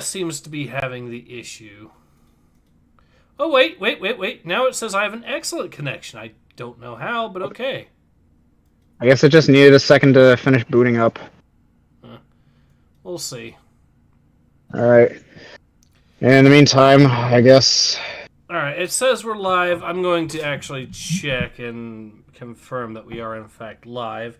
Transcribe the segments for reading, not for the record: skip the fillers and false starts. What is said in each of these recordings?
seems to be having the issue. Oh, wait. Now it says I have an excellent connection. I don't know how, but okay. I guess it just needed a second to finish booting up. We'll see. Alright. In the meantime, I guess... Alright, it says we're live. I'm going to actually check and confirm that we are in fact live,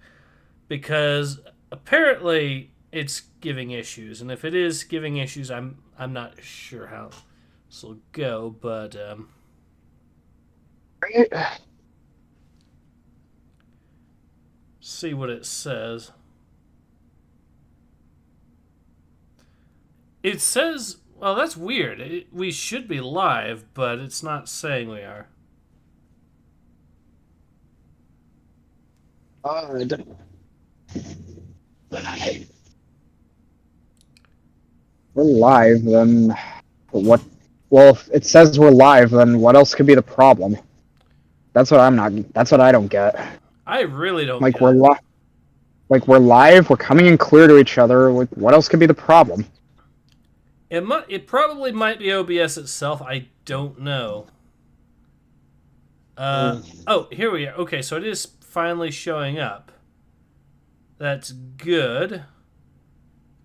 because apparently it's giving issues, and if it is giving issues, I'm not sure how this will go, but see what it says. It says, well, that's weird. We should be live, but it's not saying we are. We're live, then what? Well, if it says we're live, then what else could be the problem? That's what I don't get. I really don't like get we're it. Like we're live, we're coming in clear to each other. Like, what else could be the problem? It probably might be OBS itself. I don't know. Oh, here we are. Okay, so it is finally showing up. That's good.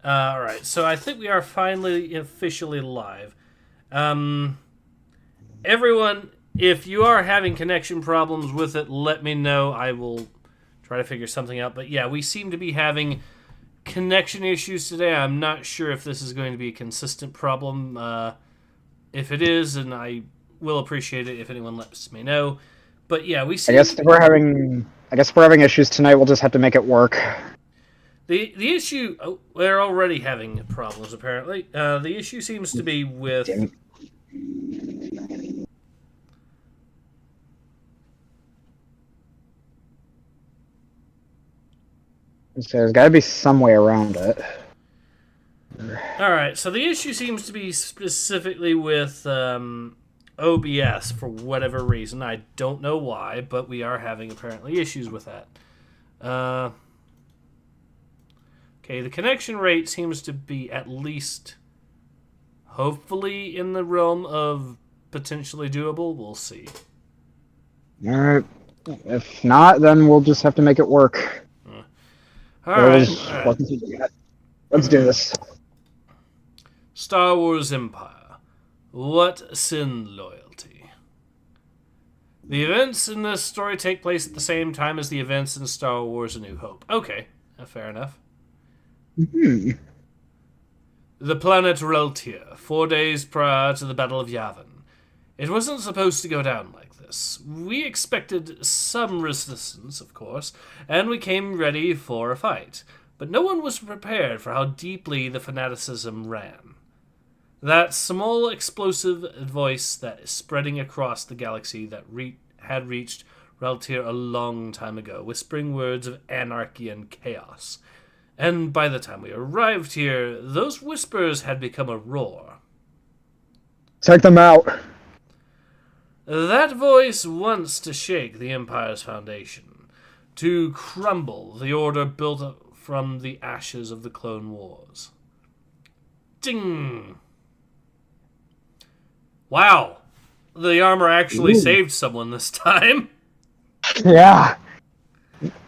Alright, so I think we are finally officially live. Everyone, if you are having connection problems with it, let me know. I will try to figure something out. But yeah, we seem to be having connection issues today. I'm not sure if this is going to be a consistent problem. If it is, and I will appreciate it if anyone lets me know. But yeah, we seem I guess if we're having issues tonight, we'll just have to make it work. The issue... Oh, we're already having problems, apparently. The issue seems to be with... So there's got to be some way around it. Alright, so the issue seems to be specifically with OBS for whatever reason. I don't know why, but we are having apparently issues with that. Okay, the connection rate seems to be at least hopefully in the realm of potentially doable. We'll see. Alright. If not, then we'll just have to make it work. Alright. Let's do this. Star Wars Empire. What sin loyalty? The events in this story take place at the same time as the events in Star Wars A New Hope. Okay, fair enough. Mm-hmm. The planet Reltier, 4 days prior to the Battle of Yavin. It wasn't supposed to go down like this. We expected some resistance, of course, and we came ready for a fight. But no one was prepared for how deeply the fanaticism ran. That small explosive voice that is spreading across the galaxy that had reached Reltier a long time ago, whispering words of anarchy and chaos. And by the time we arrived here, those whispers had become a roar. Check them out. That voice wants to shake the Empire's foundation, to crumble the order built up from the ashes of the Clone Wars. Ding! Wow, the armor actually saved someone this time. Yeah.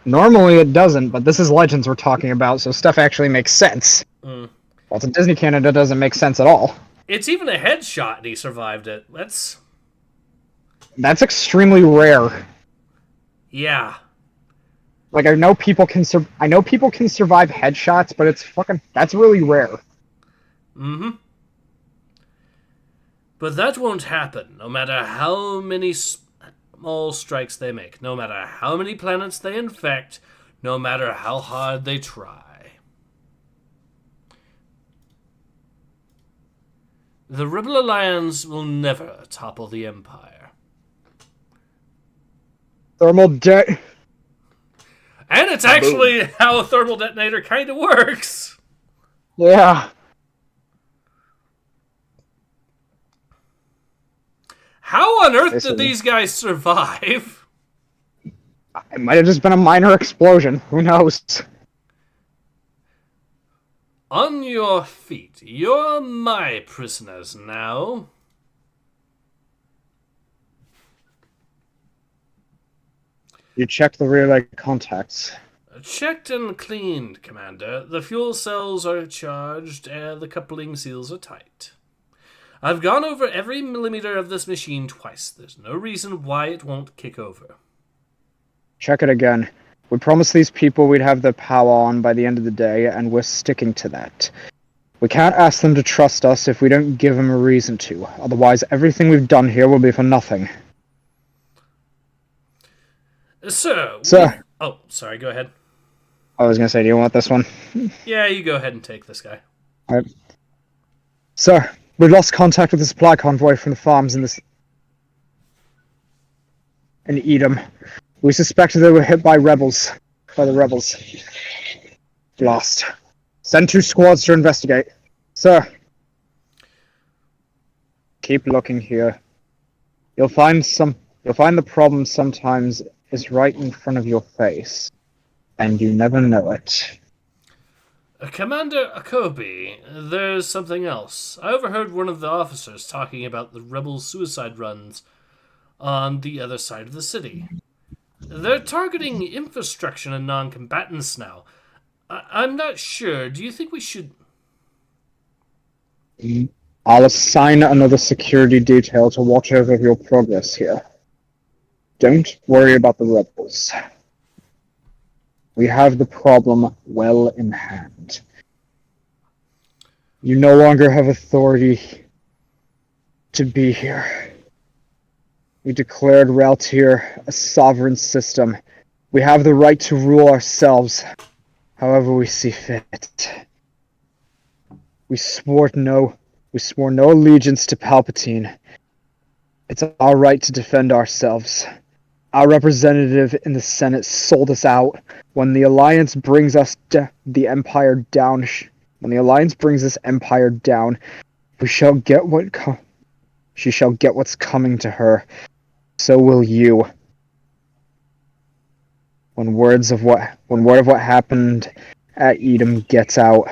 Normally it doesn't, but this is Legends we're talking about, so stuff actually makes sense. Well, it's in Disney Canada, it doesn't make sense at all. It's even a headshot and he survived it. That's extremely rare. Yeah. Like, I know people can survive headshots, but that's really rare. Mm-hmm. But that won't happen, no matter how many small strikes they make, no matter how many planets they infect, no matter how hard they try. The Rebel Alliance will never topple the Empire. Thermal jet. And it's actually how a thermal detonator kind of works. Yeah. How on earth did these guys survive? It might have just been a minor explosion. Who knows? On your feet. You're my prisoners now. You check the relay contacts. Checked and cleaned, Commander. The fuel cells are charged and the coupling seals are tight. I've gone over every millimeter of this machine twice. There's no reason why it won't kick over. Check it again. We promised these people we'd have their power on by the end of the day, and we're sticking to that. We can't ask them to trust us if we don't give them a reason to. Otherwise, everything we've done here will be for nothing. Sir. Oh, sorry, go ahead. I was going to say, do you want this one? Yeah, you go ahead and take this guy. Alright. Sir, we've lost contact with the supply convoy from the farms in Edom. We suspected they were hit by the rebels. Lost. Send 2 squads to investigate. Sir. Keep looking here. You'll find the problem sometimes is right in front of your face. And you never know it. Commander Akobi, there's something else. I overheard one of the officers talking about the rebel suicide runs on the other side of the city. They're targeting infrastructure and non-combatants now. I'm not sure. Do you think we should... I'll assign another security detail to watch over your progress here. Don't worry about the rebels. We have the problem well in hand. You no longer have authority to be here. We declared Raltier a sovereign system. We have the right to rule ourselves, however we see fit. We swore no allegiance to Palpatine. It's our right to defend ourselves. Our representative in the Senate sold us out. When the Alliance brings us the Empire down, when the Alliance brings this Empire down, she shall get what's coming to her. So will you. When word of what happened at Edom gets out,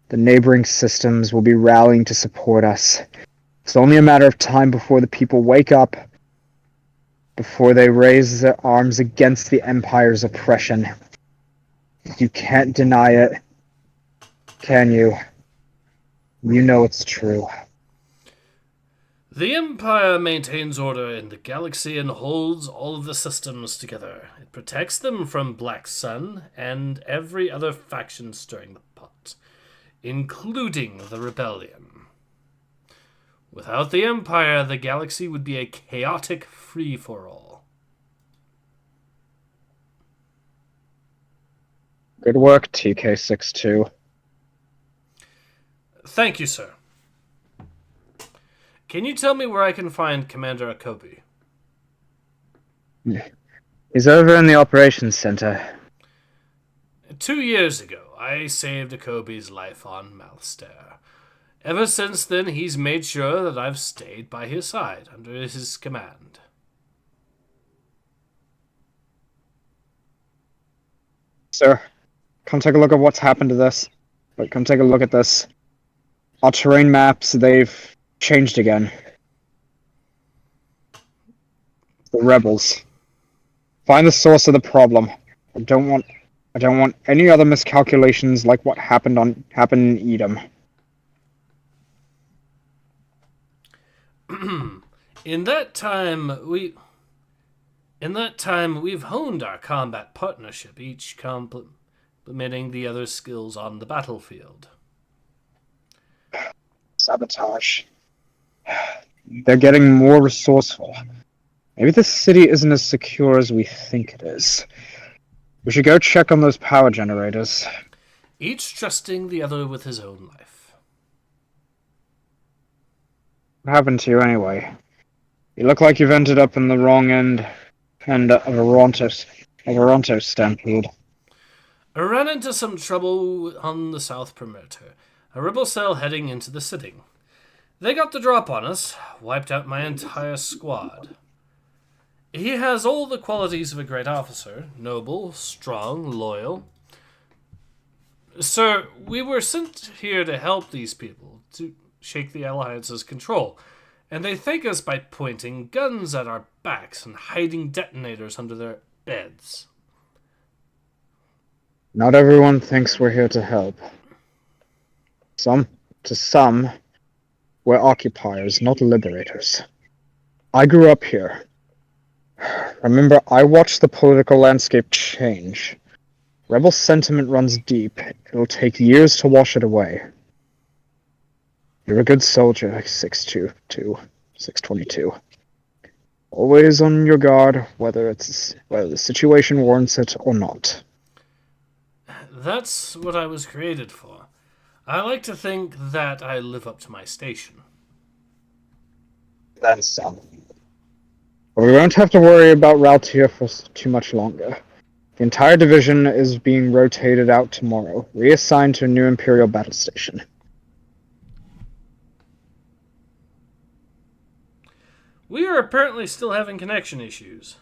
the neighboring systems will be rallying to support us. It's only a matter of time before the people wake up, before they raise their arms against the Empire's oppression. You can't deny it, can you? You know it's true. The Empire maintains order in the galaxy and holds all of the systems together. It protects them from Black Sun and every other faction stirring the pot, including the Rebellion. Without the Empire, the galaxy would be a chaotic free-for-all. Good work, TK62. Thank you, sir. Can you tell me where I can find Commander Akobi? He's over in the operations center. 2 years ago, I saved Akobi's life on Malstair. Ever since then, he's made sure that I've stayed by his side, under his command. Sir, come take a look at what's happened to this. But come take a look at this. Our terrain maps, they've changed again. The rebels. Find the source of the problem. I don't want any other miscalculations like what happened in Edom. In that time, we've honed our combat partnership, each complementing the other's skills on the battlefield. Sabotage. They're getting more resourceful. Maybe this city isn't as secure as we think it is. We should go check on those power generators. Each trusting the other with his own life. What happened to you anyway? You look like you've ended up in the wrong end of a Ronto stampede. I ran into some trouble on the south perimeter. A rebel cell heading into the city. They got the drop on us, wiped out my entire squad. He has all the qualities of a great officer, noble, strong, loyal. Sir, we were sent here to help these people, to shake the Alliance's control. And they thank us by pointing guns at our backs and hiding detonators under their beds. Not everyone thinks we're here to help. To some, we're occupiers, not liberators. I grew up here. Remember, I watched the political landscape change. Rebel sentiment runs deep. It'll take years to wash it away. You're a good soldier, 622. Always on your guard, whether the situation warrants it or not. That's what I was created for. I like to think that I live up to my station. That's something. But we won't have to worry about Raltier for too much longer. The entire division is being rotated out tomorrow, reassigned to a new Imperial battle station. We are apparently still having connection issues.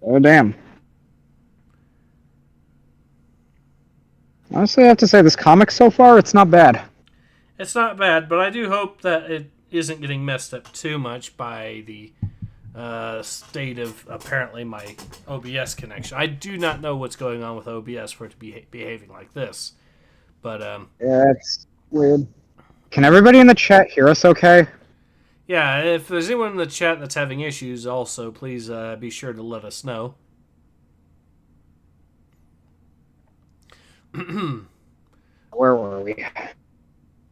Oh, damn. Honestly, I have to say, this comic so far, it's not bad. It's not bad, but I do hope that it isn't getting messed up too much by the state of, apparently, my OBS connection. I do not know what's going on with OBS for it to be behaving like this. But, yeah, it's weird. Can everybody in the chat hear us okay? Yeah, if there's anyone in the chat that's having issues, also, please be sure to let us know. Where were we?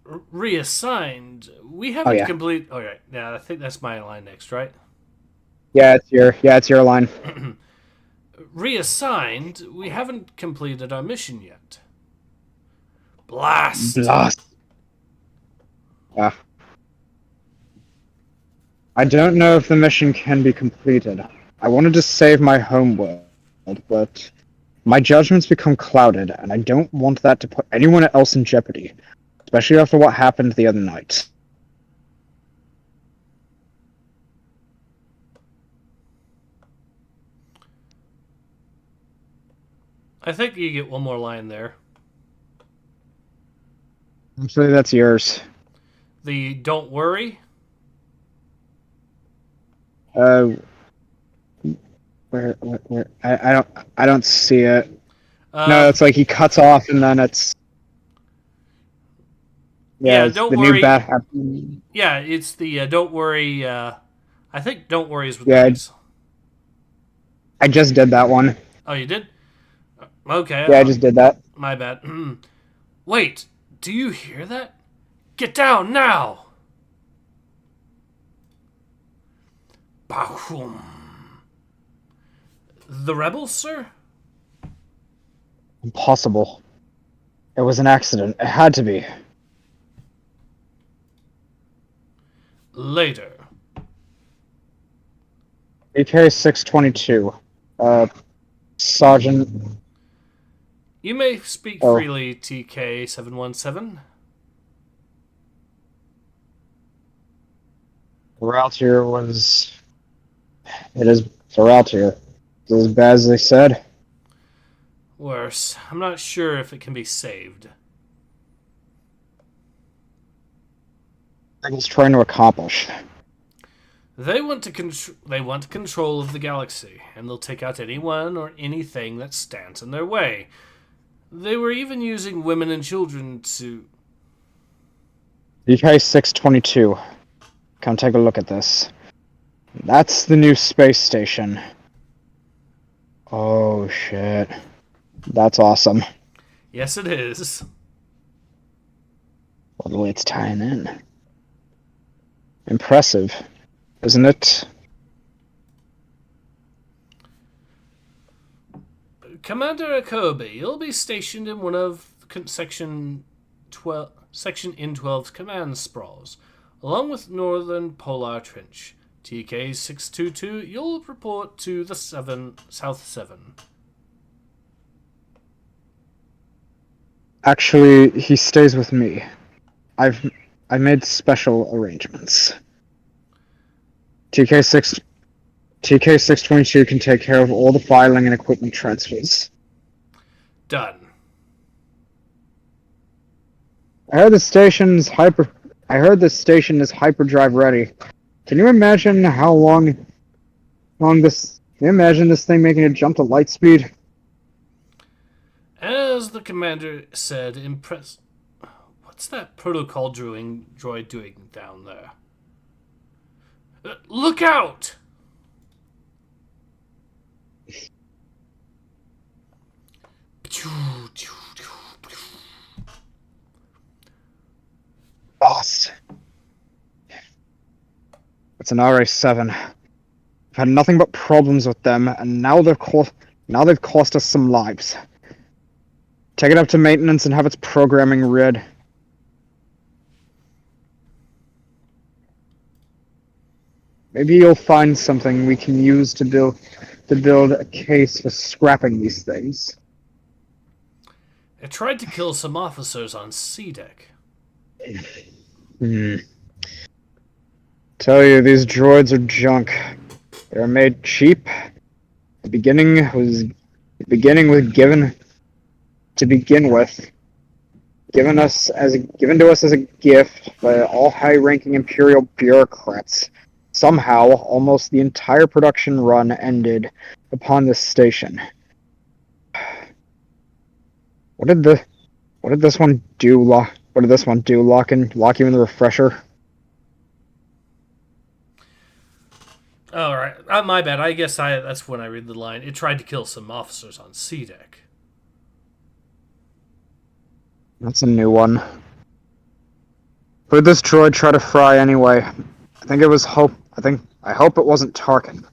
Reassigned. We haven't complete. Oh, right. Yeah, I think that's my line next, right? Yeah, it's your line. Reassigned. We haven't completed our mission yet. Blast. Yeah. I don't know if the mission can be completed. I wanted to save my homeworld, but my judgment's become clouded, and I don't want that to put anyone else in jeopardy, especially after what happened the other night. I think you get one more line there. Actually, that's yours. The don't worry. Where? I don't see it. No, it's like he cuts off, and then it's. Yeah, don't the worry. New bat happening. Yeah, it's the don't worry. I think don't worry is with these. I just did that one. Oh, you did? Okay. Yeah, I just did that. My bad. Wait, do you hear that? Get down now! Bahum. The rebels, sir? Impossible. It was an accident. It had to be. Later. AK-622. Sergeant... You may speak freely, TK-717. Raltier was... It is Raltier. It's as bad as they said. Worse. I'm not sure if it can be saved. What he's trying to accomplish. They want control of the galaxy, and they'll take out anyone or anything that stands in their way. They were even using women and children to... DK-622. Come take a look at this. That's the new space station. Oh, shit. That's awesome. Yes, it is. Well, the way it's tying in. Impressive, isn't it? Commander Akobe, you'll be stationed in one of Section N12's command sprawls, along with Northern Polar Trench. TK-622, you'll report to the South 7. Actually, he stays with me. I made special arrangements. TK-622 can take care of all the filing and equipment transfers. Done. I heard the station's hyper. I heard the station is hyperdrive ready. Can you imagine how long this? Can you imagine this thing making a jump to light speed? As the commander said, impressed. What's that protocol droid doing down there? Look out! Boss. It's an RA-7. I've had nothing but problems with them, and now they've cost us some lives. Take it up to maintenance and have its programming read. Maybe you'll find something we can use to build a case for scrapping these things. It tried to kill some officers on C deck. Tell you, these droids are junk. They were made cheap. The beginning given to us as a gift by all high-ranking Imperial bureaucrats. Somehow, almost the entire production run ended upon this station. What did this one do? What did this one do? Lock you in the refresher? All right, my bad. I guess that's when I read the line. It tried to kill some officers on C deck. That's a new one. Who did this droid try to fry anyway? I hope it wasn't Tarkin.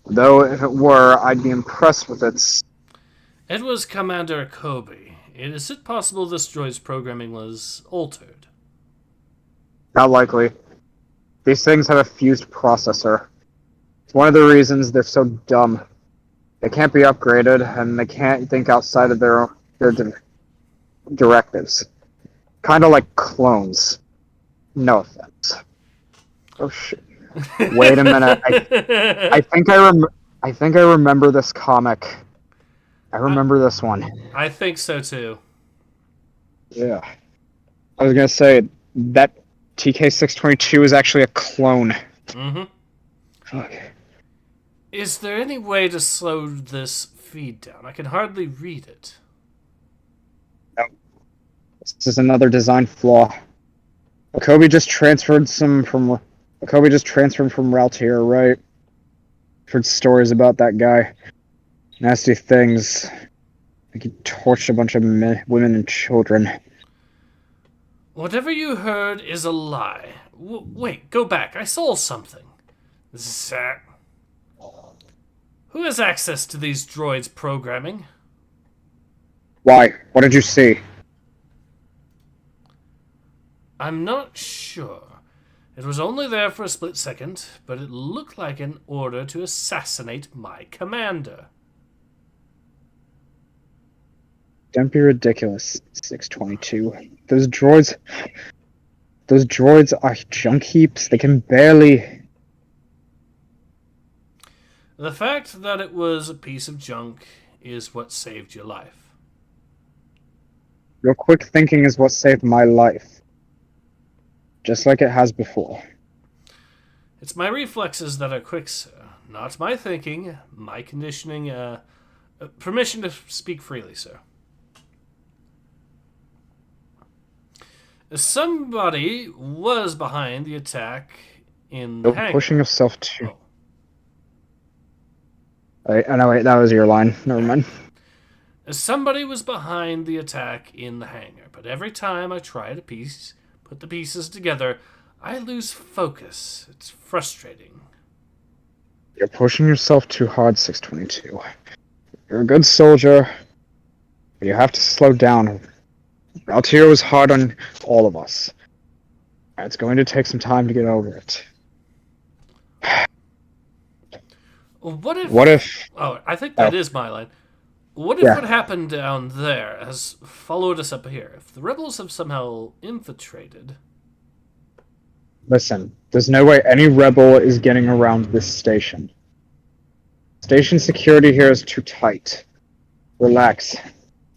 Though if it were, I'd be impressed with its... It was Commander Kobe. Is it possible this droid's programming was altered? Not likely. These things have a fused processor. It's one of the reasons they're so dumb. They can't be upgraded, and they can't think outside of their directives. Kind of like clones. No offense. Oh shit. Wait a minute. I think I remember this comic. I remember this one. I think so too. Yeah. I was gonna say that TK-622 is actually a clone. Mm-hmm. Okay. Is there any way to slow this feed down? I can hardly read it. No. This is another design flaw. Kobe just transferred from Raltier, right? Heard stories about that guy. Nasty things. Like he torched a bunch of women and children. Whatever you heard is a lie. Wait, go back. I saw something. Zach. Who has access to these droids' programming? Why? What did you see? I'm not sure. It was only there for a split second, but it looked like an order to assassinate my commander. Don't be ridiculous, 622. Those droids are junk heaps. They can barely... The fact that it was a piece of junk is what saved your life. Your quick thinking is what saved my life. Just like it has before. It's my reflexes that are quick, sir. Not my thinking, my conditioning, permission to speak freely, sir. Somebody was behind the attack in the hangar. Pushing yourself too. Oh, no, wait, that was your line. Never mind. Somebody was behind the attack in the hangar, but every time I try to put the pieces together, I lose focus. It's frustrating. You're pushing yourself too hard, 622. You're a good soldier, but you have to slow down. Altier was hard on all of us. It's going to take some time to get over it. What if... Oh, I think that is my line. What if what happened down there has followed us up here? If the rebels have somehow infiltrated... Listen, there's no way any rebel is getting around this station. Station security here is too tight. Relax.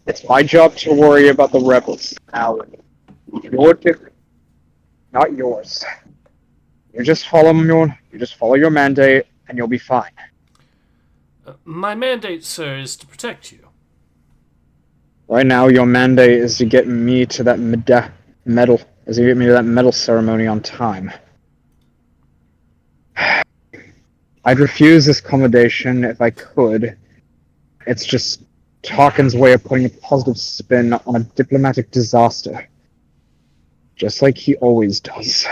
It's my job to worry about the rebels. Now, Your not yours. You just follow your mandate, and you'll be fine. My mandate, sir, is to protect you. Right now, your mandate is to get me to that medal ceremony on time. I'd refuse this accommodation if I could. It's just Tarkin's way of putting a positive spin on a diplomatic disaster. Just like he always does.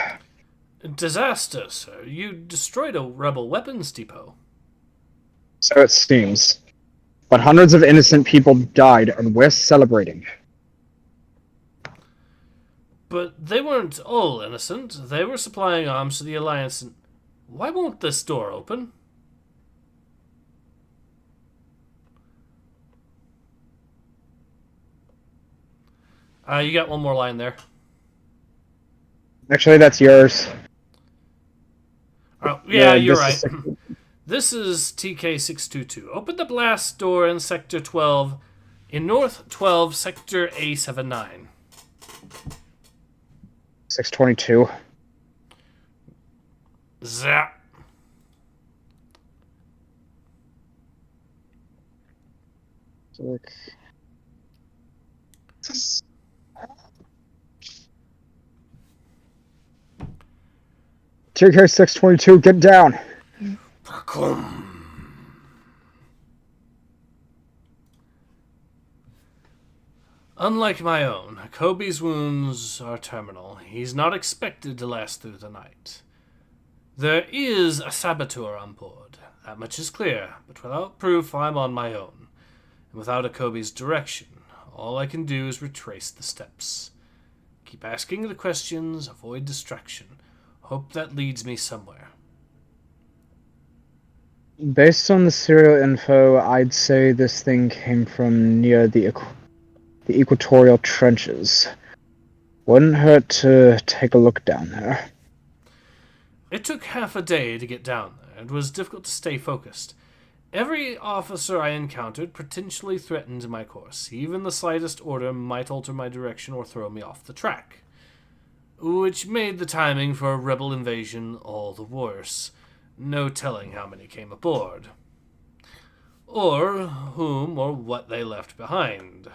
Disaster, sir. You destroyed a rebel weapons depot. So it seems. But hundreds of innocent people died, and we're celebrating. But they weren't all innocent. They were supplying arms to the Alliance. And why won't this door open? You got one more line there. Actually, that's yours. Oh, yeah, you're right. This is TK622. Open the blast door in Sector 12, in North 12, Sector A79. 622. Zap. TK 622, get down. Unlike my own, Kobe's wounds are terminal. He's not expected to last through the night. There is a saboteur on board. That much is clear, but without proof, I'm on my own. And without Kobe's direction, all I can do is retrace the steps. Keep asking the questions, avoid distraction. Hope that leads me somewhere. Based on the serial info, I'd say this thing came from near the equatorial trenches. Wouldn't hurt to take a look down there. It took half a day to get down there. It was difficult to stay focused. Every officer I encountered potentially threatened my course. Even the slightest order might alter my direction or throw me off the track. Which made the timing for a rebel invasion all the worse. No telling how many came aboard. Or whom or what they left behind.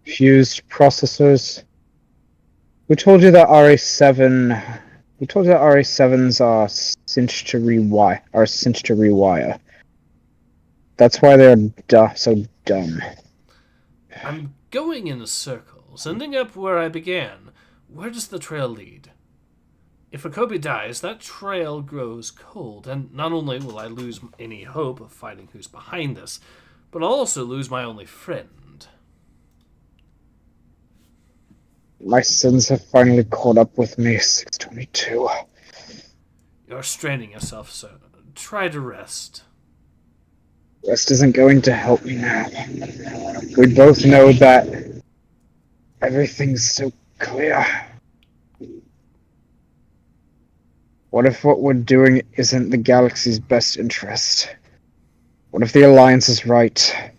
Fused processors. Who told you that RA7... Who told you that RA7s are cinched to rewire? That's why they're so dumb. I'm going in circles, ending up where I began. Where does the trail lead? If Akobe dies, that trail grows cold, and not only will I lose any hope of finding who's behind this, but I'll also lose my only friend. My sins have finally caught up with me, 622. You're straining yourself, sir. Try to rest. Rest isn't going to help me now. We both know that everything's so clear. What if what we're doing isn't the galaxy's best interest? What if the Alliance is right?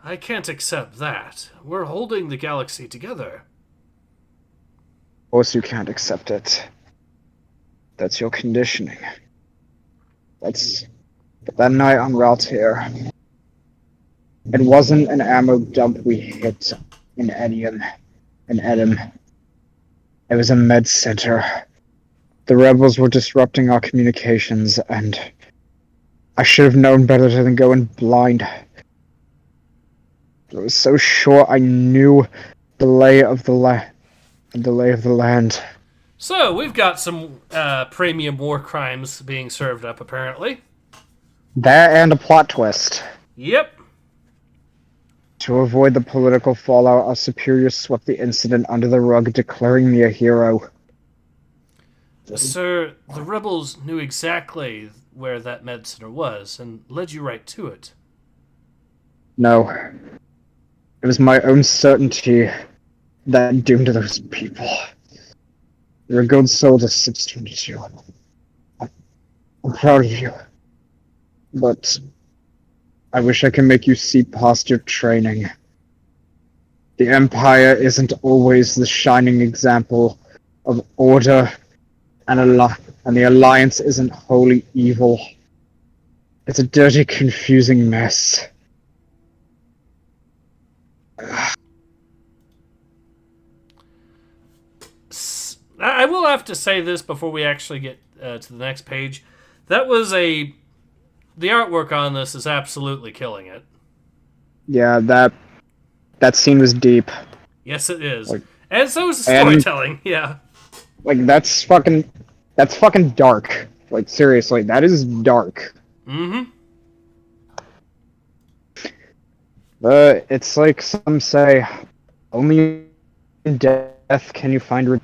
I can't accept that. We're holding the galaxy together. Of course you can't accept it. That's your conditioning. But that night on route here, it wasn't an ammo dump we hit in Edom. It was a med center. The rebels were disrupting our communications, and I should have known better than go in blind. I was so sure I knew the lay of the land. So, we've got some premium war crimes being served up, apparently. That and a plot twist. Yep. To avoid the political fallout, our superiors swept the incident under the rug, declaring me a hero. Sir, the rebels knew exactly where that med center was and led you right to it. No. It was my own certainty that doomed those people. You're a good soldier, 622. I'm proud of you. But I wish I could make you see past your training. The Empire isn't always the shining example of order, and the Alliance isn't wholly evil. It's a dirty, confusing mess. I will have to say this before we actually get to the next page. The artwork on this is absolutely killing it. Yeah, that scene was deep. Yes, it is. Like, and so is the storytelling, yeah. Like, that's fucking dark. Like, seriously, that is dark. Mm-hmm. But it's like some say, only in death can you find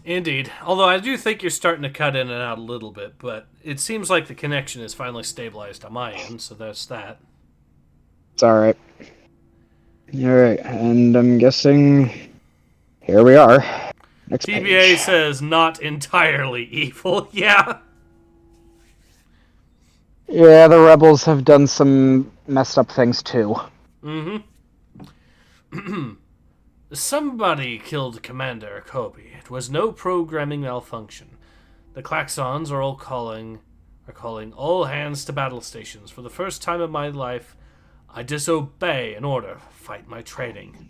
Indeed. Although I do think you're starting to cut in and out a little bit, but it seems like the connection is finally stabilized on my end, so that's that. It's alright. Alright, and I'm guessing here we are. Next TBA page. says not entirely evil. Yeah. Yeah, the rebels have done some messed up things too. Mm-hmm. Somebody killed Commander Kobe. It was no programming malfunction. The klaxons are calling all hands to battle stations. For the first time in my life, I disobey an order. Fight my training.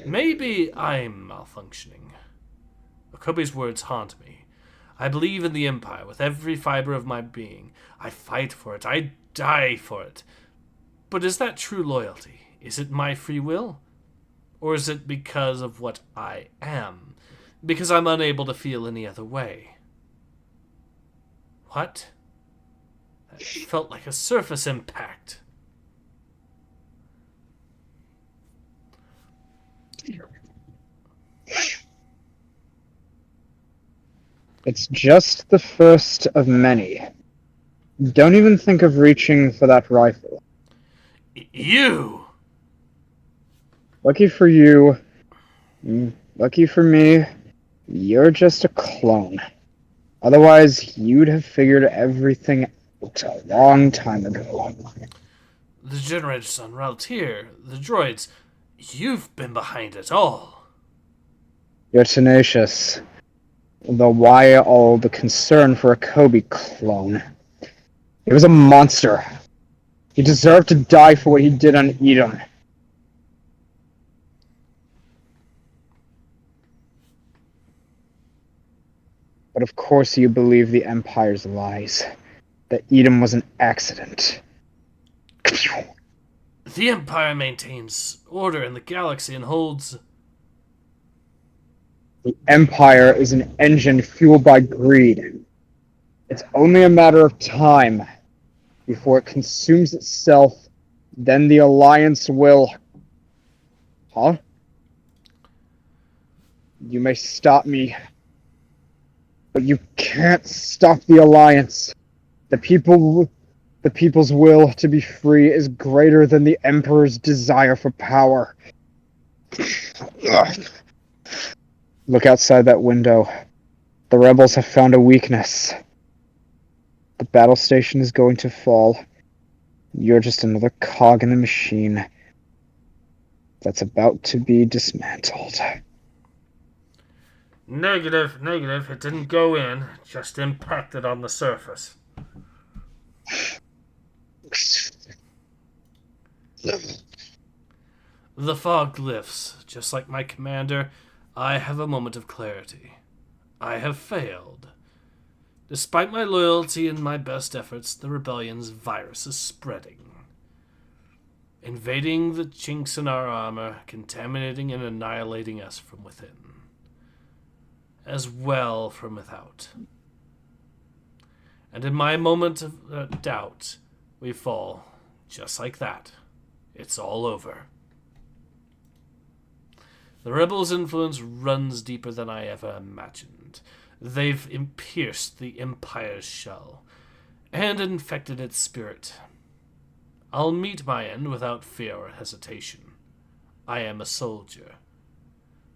Maybe I'm malfunctioning. Kobe's words haunt me. I believe in the Empire with every fiber of my being. I fight for it. I die for it. But is that true loyalty? Is it my free will? Or is it because of what I am? Because I'm unable to feel any other way? What? That felt like a surface impact. It's just the first of many. Don't even think of reaching for that rifle. You! Lucky for you, lucky for me, you're just a clone. Otherwise, you'd have figured everything out a long time ago. The generators on Raltier, the droids, you've been behind it all. You're tenacious. Though why all the concern for a Kobe clone? He was a monster. He deserved to die for what he did on Edom. But of course you believe the Empire's lies. That Edom was an accident. The Empire maintains order in the galaxy and holds... The Empire is an engine fueled by greed. It's only a matter of time before it consumes itself, then the Alliance will... Huh? You may stop me, but you can't stop the Alliance. The people's will to be free is greater than the Emperor's desire for power. Look outside that window. The rebels have found a weakness. The battle station is going to fall. You're just another cog in the machine that's about to be dismantled. Negative. It didn't go in, just impacted on the surface. The fog lifts. Just like my commander, I have a moment of clarity. I have failed. Despite my loyalty and my best efforts, the rebellion's virus is spreading. Invading the chinks in our armor, contaminating and annihilating us from within. As well from without. And in my moment of doubt, we fall. Just like that. It's all over. The rebels' influence runs deeper than I ever imagined. They've pierced the Empire's shell and infected its spirit. I'll meet my end without fear or hesitation. I am a soldier.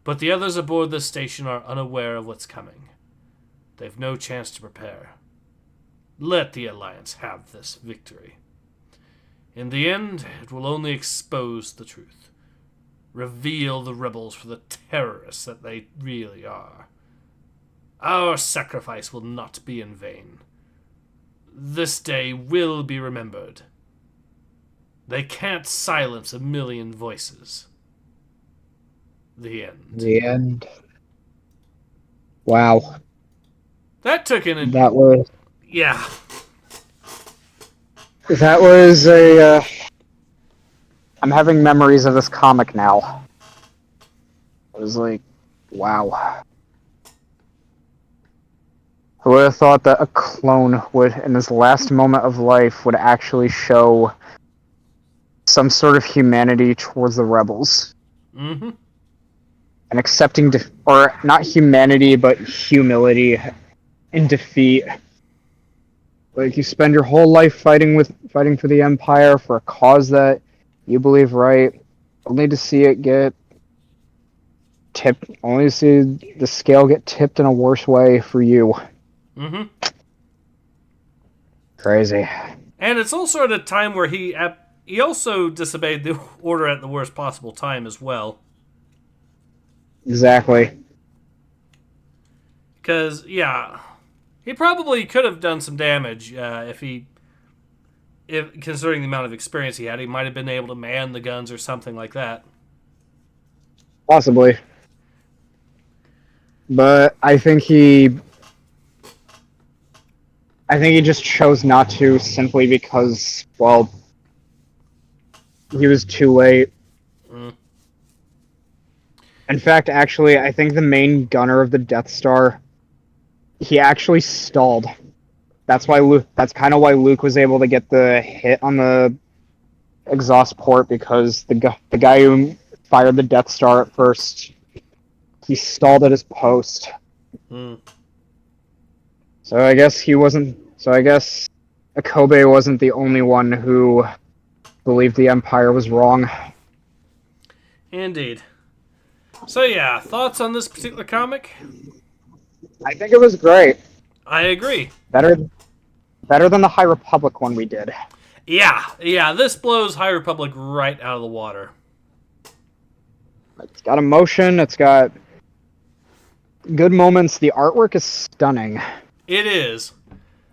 But the others aboard this station are unaware of what's coming. They've no chance to prepare. Let the Alliance have this victory. In the end, it will only expose the truth. Reveal the rebels for the terrorists that they really are. Our sacrifice will not be in vain. This day will be remembered. They can't silence a million voices. The end. The end. Wow. That took an... That was... Yeah. That was a... I'm having memories of this comic now. It was like, wow. Who would have thought that a clone would, in his last moment of life, would actually show some sort of humanity towards the rebels. Mm-hmm. And accepting, or not humanity, but humility in defeat. Like, you spend your whole life fighting for the Empire for a cause that you believe right, only to see it get tipped, only to see the scale get tipped in a worse way for you. Mm-hmm. Crazy. And it's also at a time where he also disobeyed the order at the worst possible time as well. Exactly. Because, yeah, he probably could have done some damage if considering the amount of experience he had. He might have been able to man the guns or something like that. Possibly. But I think he just chose not to simply because, well, he was too late. Mm. In fact, actually, I think the main gunner of the Death Star, he actually stalled. That's kind of why Luke was able to get the hit on the exhaust port, because the guy who fired the Death Star at first, he stalled at his post. Mm. So I guess Akobe wasn't the only one who believed the Empire was wrong. Indeed. So yeah, thoughts on this particular comic? I think it was great. I agree. Better than the High Republic one we did. Yeah, this blows High Republic right out of the water. It's got emotion, it's got good moments, the artwork is stunning. It is.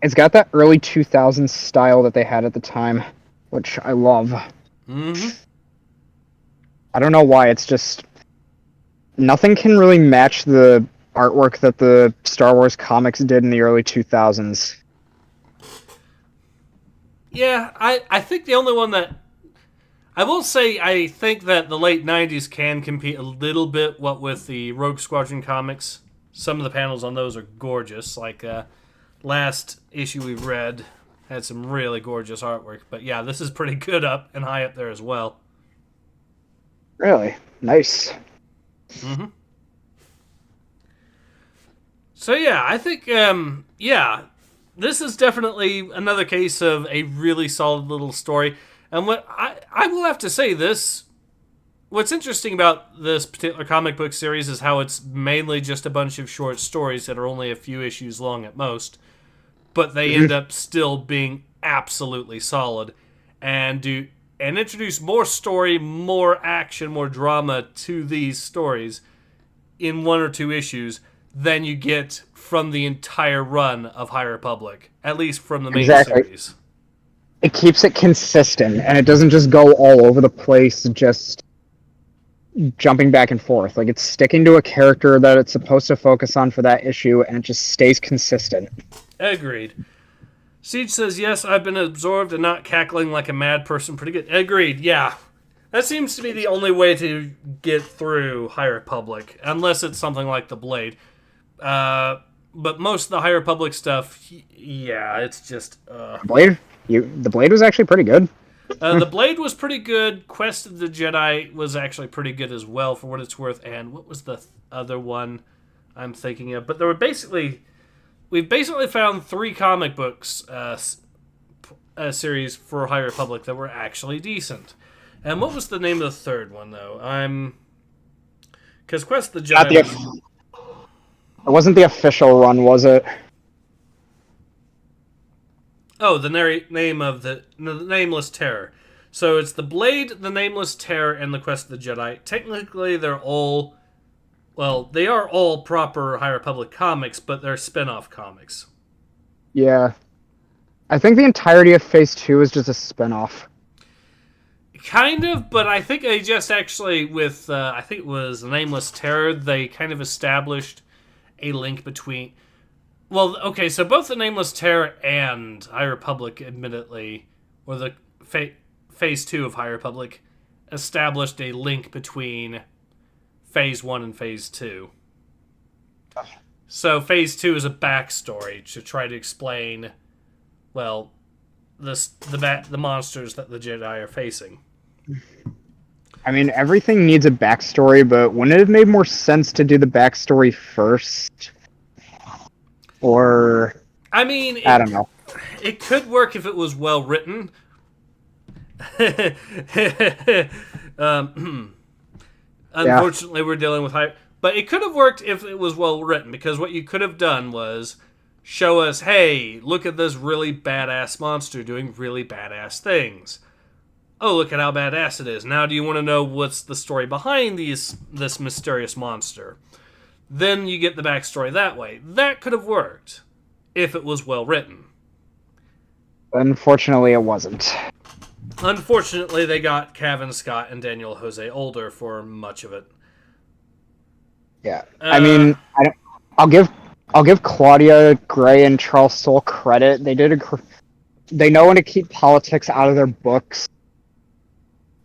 It's got that early 2000s style that they had at the time, which I love. Mm-hmm. I don't know why, it's just... Nothing can really match the artwork that the Star Wars comics did in the early 2000s. Yeah, I think the only one that... I will say I think that the late 90s can compete a little bit with the Rogue Squadron comics. Some of the panels on those are gorgeous. Like, last issue we read had some really gorgeous artwork. But yeah, this is pretty good up and high up there as well. Really? Nice. Mm-hmm. So yeah, I think, this is definitely another case of a really solid little story. And what I will have to say what's interesting about this particular comic book series is how it's mainly just a bunch of short stories that are only a few issues long at most, but they end up still being absolutely solid and introduce more story, more action, more drama to these stories in one or two issues than you get from the entire run of High Republic, at least from the main series. It keeps it consistent, and it doesn't just go all over the place, just jumping back and forth. Like, it's sticking to a character that it's supposed to focus on for that issue, and it just stays consistent. Agreed. Siege says, yes, I've been absorbed and not cackling like a mad person. Pretty good. Agreed, yeah. That seems to be the only way to get through High Republic, unless it's something like The Blade. But most of the High Republic stuff, yeah, it's just... Blade? The Blade was actually pretty good. The Blade was pretty good. Quest of the Jedi was actually pretty good as well, for what it's worth. And what was the other one I'm thinking of? But there were we've basically found 3 comic books series for High Republic that were actually decent. And what was the name of the third one, though? Because Quest of the Jedi... It wasn't the official run, was it? Oh, the name of the Nameless Terror. So it's the Blade, the Nameless Terror, and the Quest of the Jedi. Technically, they're all, well, they are all proper High Republic comics, but they're spin-off comics. Yeah. I think the entirety of Phase 2 is just a spin-off. Kind of, but I think they just actually, with, I think it was the Nameless Terror, they kind of established a link between... Well, okay, so both the Nameless Terror and High Republic, admittedly, or the Phase 2 of High Republic, established a link between Phase 1 and Phase 2. So Phase 2 is a backstory to try to explain, well, the monsters that the Jedi are facing. I mean, everything needs a backstory, but wouldn't it have made more sense to do the backstory first? Or... I mean... I don't know. It could work if it was well written. Unfortunately, we're dealing with high... But it could have worked if it was well written, because what you could have done was show us, hey, look at this really badass monster doing really badass things. Oh, look at how badass it is. Now do you want to know what's the story behind this mysterious monster? Then you get the backstory that way. That could have worked if it was well written. Unfortunately, it wasn't. Unfortunately, they got Cavan Scott and Daniel Jose Older for much of it. Yeah, I mean, I'll give Claudia Gray and Charles Soule credit. They know when to keep politics out of their books,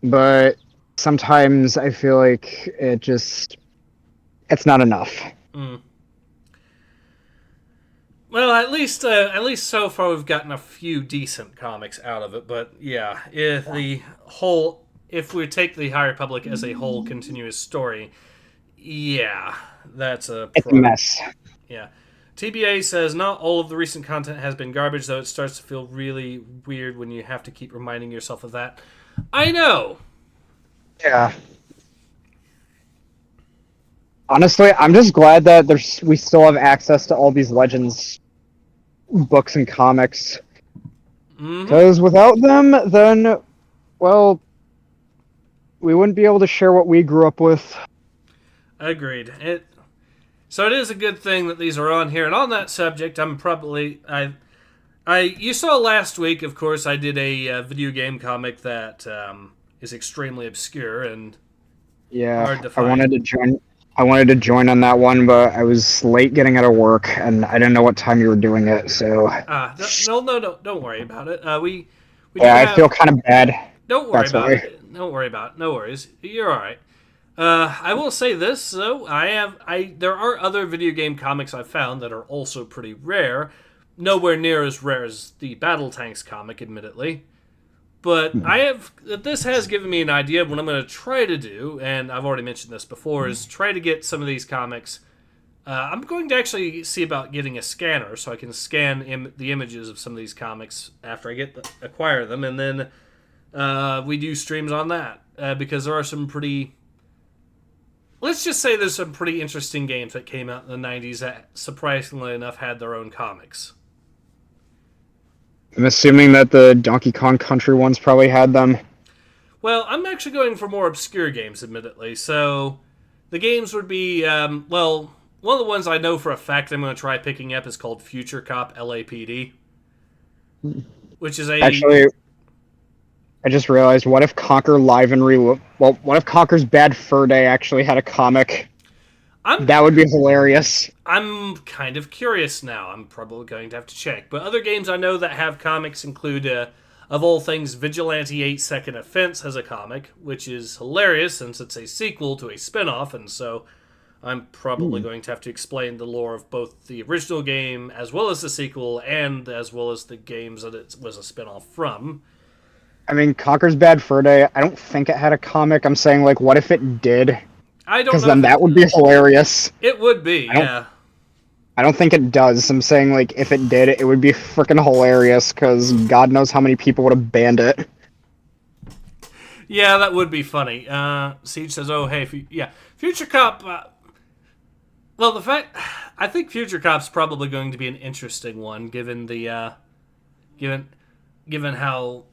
but sometimes I feel like it's not enough. Mm. Well, at least so far we've gotten a few decent comics out of it. But yeah, if we take the High Republic as a whole continuous story, yeah, that's it's a mess. Yeah. TBA says, not all of the recent content has been garbage, though it starts to feel really weird when you have to keep reminding yourself of that. I know. Yeah. Honestly, I'm just glad that we still have access to all these Legends books and comics. Because without them, then, well, we wouldn't be able to share what we grew up with. Agreed. So it is a good thing that these are on here. And on that subject, you saw last week, of course, I did a video game comic that is extremely obscure and hard to find. I wanted to join on that one, but I was late getting out of work, and I didn't know what time you were doing it. So no, don't worry about it. I feel kind of bad. Don't worry about it. Don't worry about it. No worries. You're all right. I will say this, though. There are other video game comics I've found that are also pretty rare. Nowhere near as rare as the Battle Tanks comic, admittedly. But this has given me an idea of what I'm going to try to do, and I've already mentioned this before, is try to get some of these comics. I'm going to actually see about getting a scanner so I can scan the images of some of these comics after I acquire them, and then we do streams on that, because there are some pretty... Let's just say there's some pretty interesting games that came out in the 90s that, surprisingly enough, had their own comics. I'm assuming that the Donkey Kong Country ones probably had them. Well, I'm actually going for more obscure games, admittedly. So, the games would be, one of the ones I know for a fact I'm going to try picking up is called Future Cop LAPD. Which is Actually, I just realized, what if Conquer Live and what if Conquer's Bad Fur Day actually had a comic? That would be hilarious. I'm kind of curious now. I'm probably going to have to check. But other games I know that have comics include, of all things, Vigilante 8 Second Offense has a comic, which is hilarious since it's a sequel to a spin-off, and so I'm probably going to have to explain the lore of both the original game as well as the sequel and as well as the games that it was a spin-off from. I mean, Conquer's Bad Fur Day, I don't think it had a comic. I'm saying, like, what if it did? I don't know. Because then that would be hilarious. It would be, yeah. I don't think it does. I'm saying, like, if it did, it would be freaking hilarious, because God knows how many people would have banned it. Yeah, that would be funny. Siege says, oh, hey, Future Cop... I think Future Cop's probably going to be an interesting one, given the... given how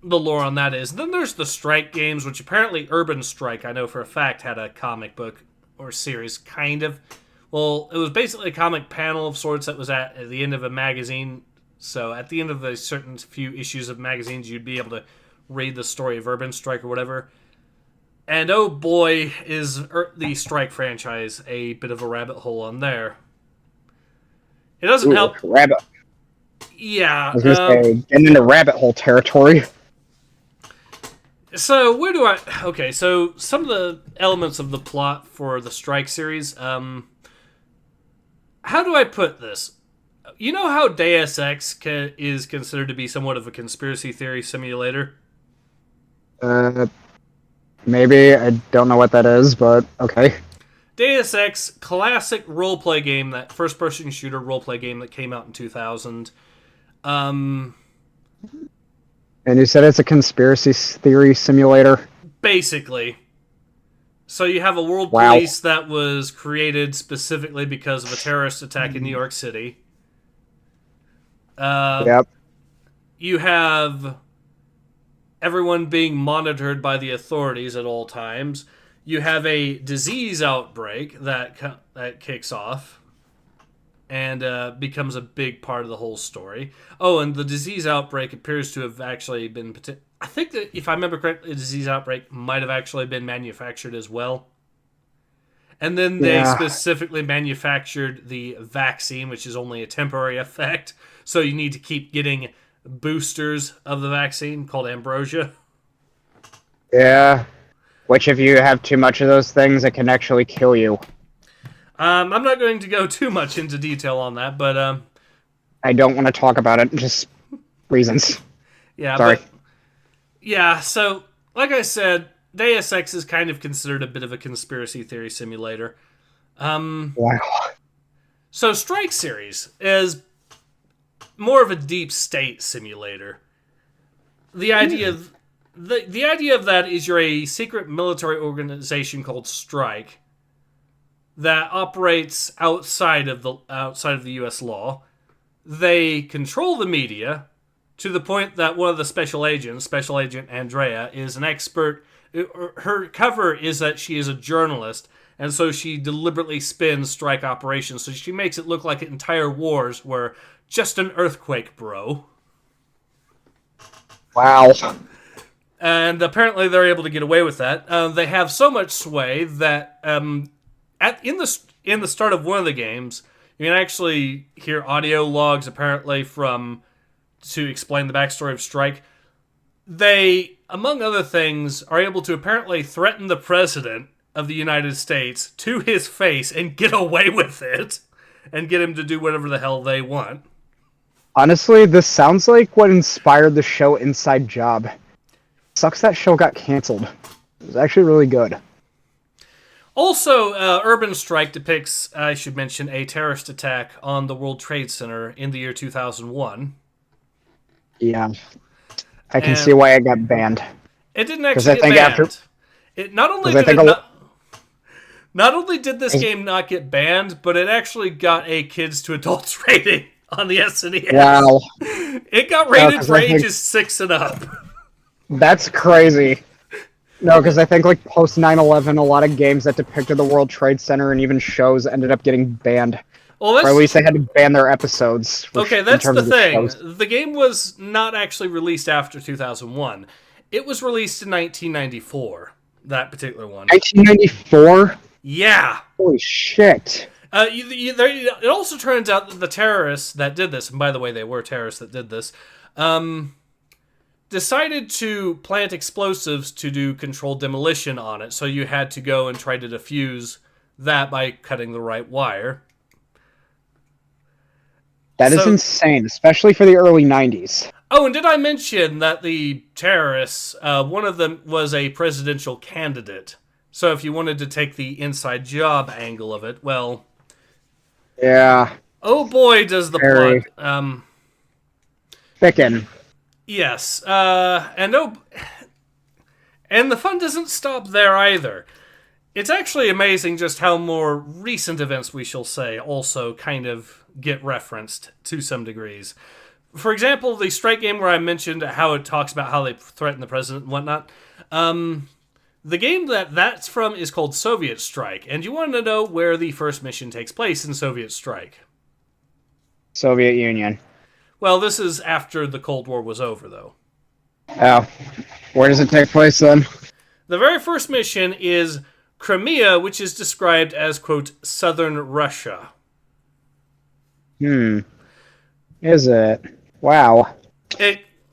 the lore on that is. Then there's the Strike games, which apparently Urban Strike, I know for a fact, had a comic book or series, kind of. Well, it was basically a comic panel of sorts that was at the end of a magazine. So at the end of a certain few issues of magazines, you'd be able to read the story of Urban Strike or whatever. And oh boy, is the Strike franchise a bit of a rabbit hole on there. It doesn't help. Rabbit. Yeah. I was going to say, getting into rabbit hole territory. So, where do I... Okay, so some of the elements of the plot for the Strike series, how do I put this? You know how Deus Ex is considered to be somewhat of a conspiracy theory simulator? Maybe. I don't know what that is, but okay. Deus Ex, classic roleplay game, that first-person shooter roleplay game that came out in 2000. And you said it's a conspiracy theory simulator? Basically. So you have a world police that was created specifically because of a terrorist attack in New York City. Yep. You have everyone being monitored by the authorities at all times. You have a disease outbreak that kicks off and becomes a big part of the whole story. Oh, and the disease outbreak appears to have actually been... I think that, if I remember correctly, the disease outbreak might have actually been manufactured as well. And then they specifically manufactured the vaccine, which is only a temporary effect. So you need to keep getting boosters of the vaccine called ambrosia. Yeah. Which, if you have too much of those things, it can actually kill you. I'm not going to go too much into detail on that, but... I don't want to talk about it, just reasons. Yeah, sorry. Yeah, so, like I said, Deus Ex is kind of considered a bit of a conspiracy theory simulator. Wow. So Strike Series is more of a deep state simulator. The idea of the idea of that is you're a secret military organization called Strike that operates outside of the U.S. law. They control the media to the point that one of the special agents, Special Agent Andrea, is an expert. Her cover is that she is a journalist, and so she deliberately spins Strike operations. So she makes it look like entire wars were just an earthquake, bro. Wow. And apparently they're able to get away with that. They have so much sway that in the start of one of the games, you can actually hear audio logs apparently to explain the backstory of Strike. They, among other things, are able to apparently threaten the president of the United States to his face and get away with it and get him to do whatever the hell they want. Honestly, this sounds like what inspired the show Inside Job. Sucks that show got canceled. It was actually really good. Also, Urban Strike depicts, I should mention, a terrorist attack on the World Trade Center in the year 2001. Yeah. I can see why it got banned. It didn't actually get banned. Not only did this game not get banned, but it actually got a kids to adults rating on the SNES. Wow. It got rated for ages 6 and up. That's crazy. No, because I think like post 9/11, a lot of games that depicted the World Trade Center and even shows ended up getting banned. Well, or at least they had to ban their episodes. Okay, that's the thing. The game was not actually released after 2001. It was released in 1994, that particular one. 1994? Yeah. Holy shit. It also turns out that the terrorists that did this, and by the way, they were terrorists that did this, decided to plant explosives to do controlled demolition on it, so you had to go and try to defuse that by cutting the right wire. That is insane, especially for the early 90s. Oh, and did I mention that the terrorists, one of them was a presidential candidate? So if you wanted to take the inside job angle of it, well... Yeah. Oh boy, does the plot... thicken. Yes, and the fun doesn't stop there either. It's actually amazing just how more recent events, we shall say, also kind of get referenced to some degrees. For example, the strike game where I mentioned how it talks about how they threaten the president and whatnot. The game that's from is called Soviet Strike, and you want to know where the first mission takes place in Soviet Strike? Soviet Union. Well, this is after the Cold War was over, though. Oh. Where does it take place, then? The very first mission is Crimea, which is described as, quote, southern Russia. Is it? Wow.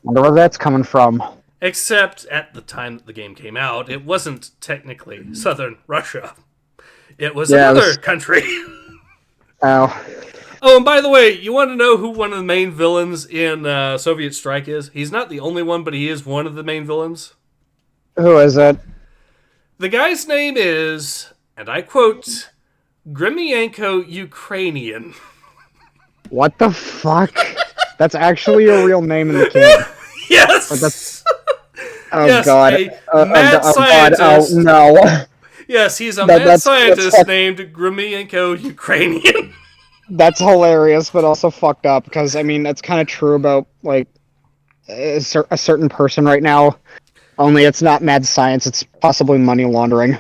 Wonder where that's coming from. Except, at the time that the game came out, it wasn't technically southern Russia. It was another country. Oh. Oh, and by the way, you want to know who one of the main villains in Soviet Strike is? He's not the only one, but he is one of the main villains. Who is it? The guy's name is, and I quote, Grimienko Ukrainian. What the fuck? That's actually a real name in the game. Yes! Oh, yes, God. a mad scientist. Oh, no. Yes, he's a mad scientist named Grimienko Ukrainian. That's hilarious, but also fucked up, because, I mean, that's kind of true about, like, a certain person right now. Only it's not mad science, it's possibly money laundering.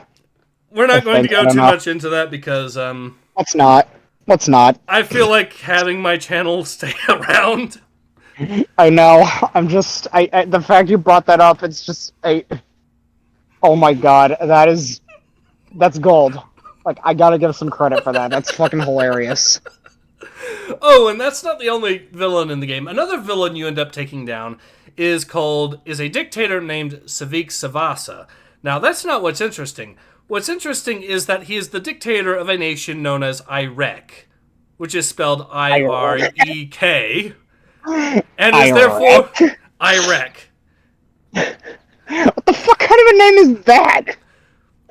We're not going to go too much into that, because, Let's not. I feel like having my channel stay around. I know. I'm just... the fact you brought that up, it's just... oh my god, that's gold. Like, I gotta give some credit for that. That's fucking hilarious. Oh, and that's not the only villain in the game. Another villain you end up taking down is a dictator named Savik Savasa. Now, that's not what's interesting. What's interesting is that he is the dictator of a nation known as Iraq, which is spelled I-R-E-K, and is therefore Iraq. What the fuck kind of a name is that?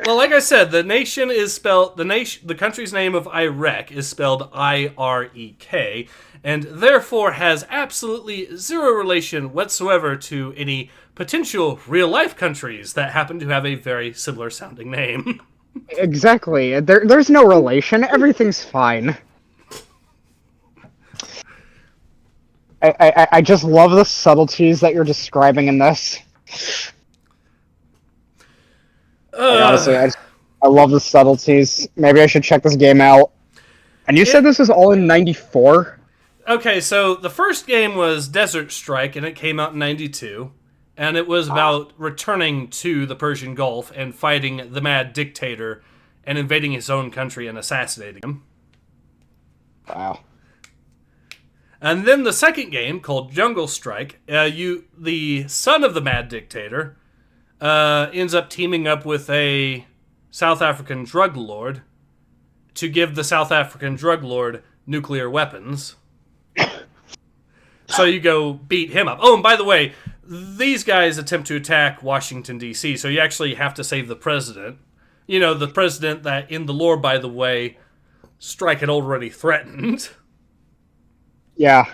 Well, like I said, the country's name of Iraq is spelled I-R-E-K, and therefore has absolutely zero relation whatsoever to any potential real-life countries that happen to have a very similar sounding name. Exactly. There's no relation. Everything's fine. I just love the subtleties that you're describing in this. Honestly, I love the subtleties. Maybe I should check this game out. And you said this was all in 94? Okay, so the first game was Desert Strike, and it came out in 92. And it was about returning to the Persian Gulf and fighting the mad dictator and invading his own country and assassinating him. Wow. And then the second game, called Jungle Strike, the son of the mad dictator ends up teaming up with a South African drug lord to give the South African drug lord nuclear weapons. So you go beat him up. Oh, and by the way, these guys attempt to attack Washington, D.C., so you actually have to save the president. You know, the president that, in the lore, by the way, Strike had already threatened. Yeah.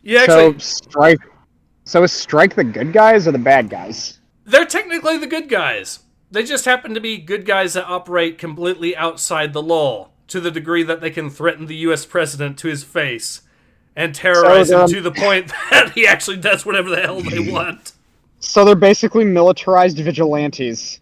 So is Strike the good guys or the bad guys? They're technically the good guys. They just happen to be good guys that operate completely outside the law, to the degree that they can threaten the U.S. president to his face and terrorize him to the point that he actually does whatever the hell they want. So they're basically militarized vigilantes.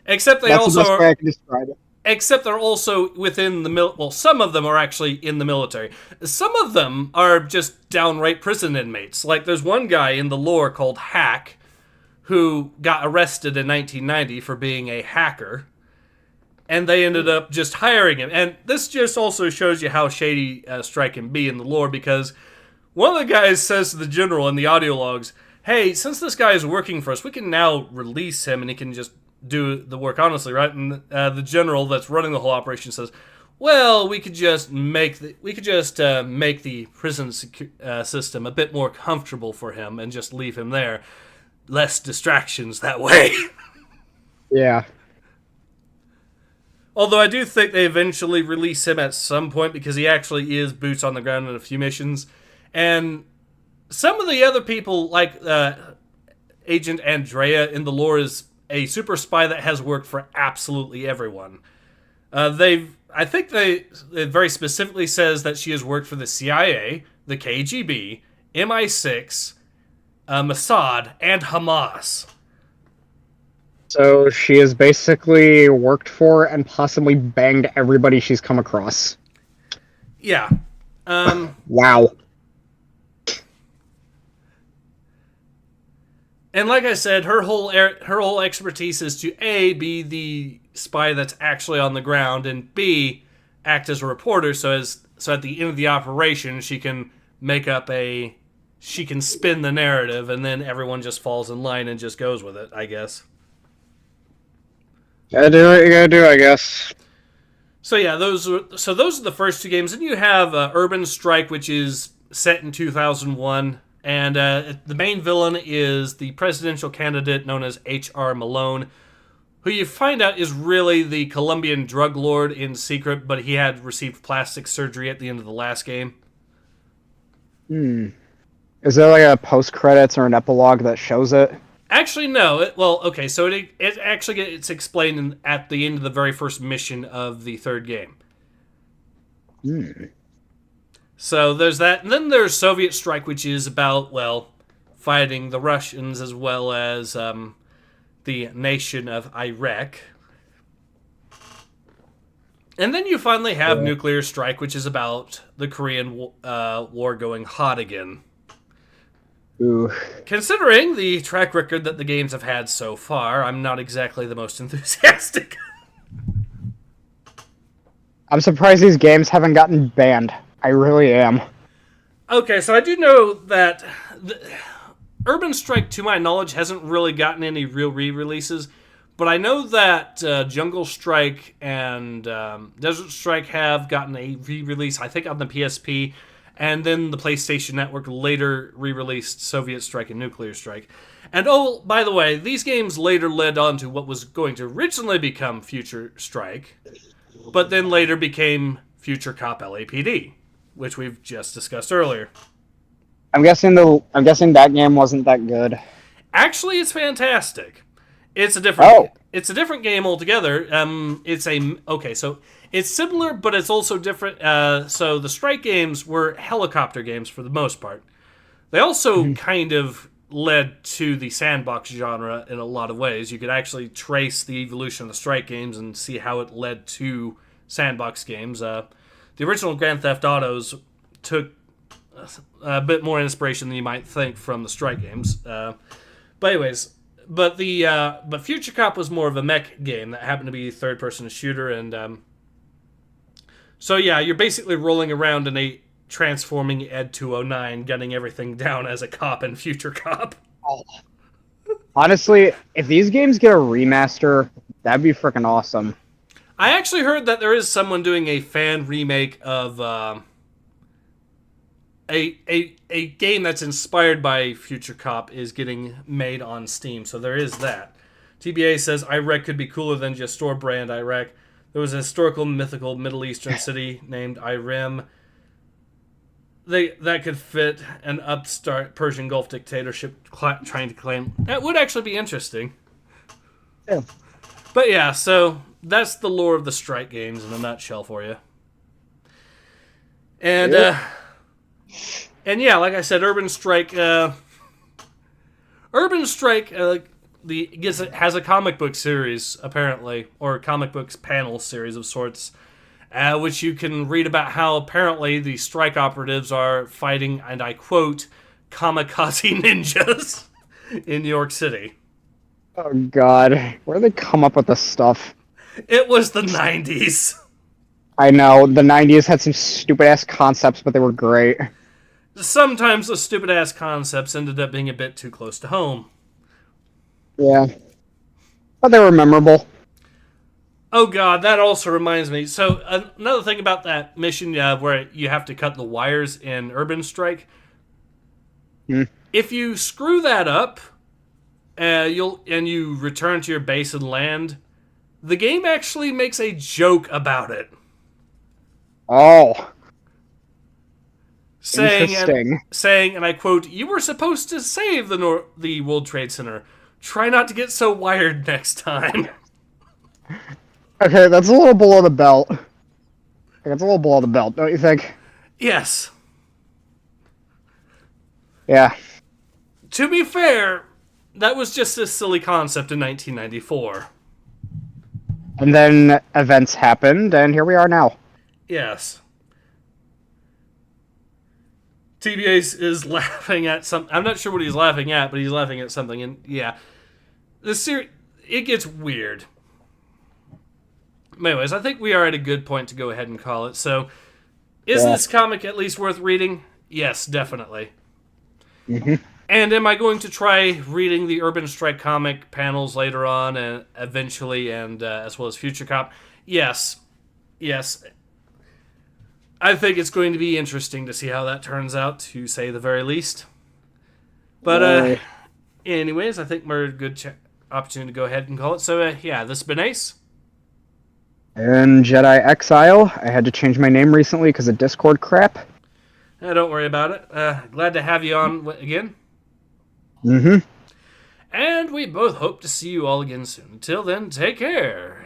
Except they That's also the best way I can describe it. Except they're also within the well, some of them are actually in the military. Some of them are just downright prison inmates. Like, there's one guy in the lore called Hack, who got arrested in 1990 for being a hacker, and they ended up just hiring him. And this just also shows you how shady Strike can be in the lore, because one of the guys says to the general in the audio logs, hey, since this guy is working for us, we can now release him and he can just do the work honestly, right? And the general that's running the whole operation says, well, we could just make the prison system a bit more comfortable for him and just leave him there. Less distractions that way. Yeah. Although I do think they eventually release him at some point, because he actually is boots on the ground in a few missions. And some of the other people, like Agent Andrea in the lore, is a super spy that has worked for absolutely everyone. I think they very specifically says that she has worked for the CIA, the KGB, MI6, Mossad, and Hamas. So she has basically worked for and possibly banged everybody she's come across. Yeah. Wow. And like I said, her whole expertise is to A, be the spy that's actually on the ground, and B, act as a reporter. So at the end of the operation, she can spin the narrative, and then everyone just falls in line and just goes with it, I guess. Gotta do what you gotta do, I guess. So yeah, those are the first two games. And you have Urban Strike, which is set in 2001. And the main villain is the presidential candidate known as H.R. Malone, who you find out is really the Colombian drug lord in secret, but he had received plastic surgery at the end of the last game. Is there like a post-credits or an epilogue that shows it? Actually, no. So it actually gets explained at the end of the very first mission of the third game. So there's that. And then there's Soviet Strike, which is about, fighting the Russians as well as the nation of Iraq. And then you finally have Nuclear Strike, which is about the Korean War going hot again. Ooh. Considering the track record that the games have had so far, I'm not exactly the most enthusiastic. I'm surprised these games haven't gotten banned. I really am. Okay, so I do know that Urban Strike, to my knowledge, hasn't really gotten any real re-releases, but I know that Jungle Strike and Desert Strike have gotten a re-release, I think on the PSP, and then the PlayStation Network later re-released Soviet Strike and Nuclear Strike. And oh, by the way, these games later led on to what was going to originally become Future Strike, but then later became Future Cop LAPD, which we've just discussed earlier. I'm guessing that game wasn't that good. Actually, it's fantastic. It's a different game altogether. So it's similar, but it's also different. So the Strike games were helicopter games for the most part. They also kind of led to the sandbox genre in a lot of ways. You could actually trace the evolution of the Strike games and see how it led to sandbox games. The original Grand Theft Autos took a bit more inspiration than you might think from the Strike games. But Future Cop was more of a mech game that happened to be a third-person shooter, and so yeah, you're basically rolling around in a transforming Ed 209, gunning everything down as a cop in Future Cop. Honestly, if these games get a remaster, that'd be freaking awesome. I actually heard that there is someone doing a fan remake of a game that's inspired by Future Cop is getting made on Steam, so there is that. TBA says Iraq could be cooler than just store brand Iraq. There was a historical, mythical Middle Eastern city named Irem. That could fit an upstart Persian Gulf dictatorship trying to claim. That would actually be interesting. Yeah. But yeah, so that's the lore of the Strike games in a nutshell for you. And like I said, Urban Strike has a comic book series apparently, or a comic books panel series of sorts, which you can read about how apparently the Strike operatives are fighting, and I quote, kamikaze ninjas in New York City. Oh God, where do they come up with this stuff? It was the 90s. I know, the 90s had some stupid-ass concepts, but they were great. Sometimes the stupid-ass concepts ended up being a bit too close to home. Yeah. But they were memorable. Oh God, that also reminds me. So another thing about that mission where you have to cut the wires in Urban Strike. If you screw that up, you return to your base and land, the game actually makes a joke about it. Oh. Saying, and I quote, "You were supposed to save the World Trade Center. Try not to get so wired next time." Okay, that's a little below the belt. That's a little below the belt, don't you think? Yes. Yeah. To be fair, that was just a silly concept in 1994. And then events happened, and here we are now. Yes. TBA is laughing at some. I'm not sure what he's laughing at, but he's laughing at something. And yeah, the series, it gets weird. Anyways, I think we are at a good point to go ahead and call it. So, is this comic at least worth reading? Yes, definitely. Mm-hmm. And am I going to try reading the Urban Strike comic panels later on, and eventually, and as well as Future Cop? Yes. Yes. I think it's going to be interesting to see how that turns out, to say the very least. But, anyways, I think we're a good opportunity to go ahead and call it. So, yeah, this has been Ace. And Jedi Exile. I had to change my name recently because of Discord crap. Don't worry about it. Glad to have you on again. Mm-hmm. And we both hope to see you all again soon. Until then, take care.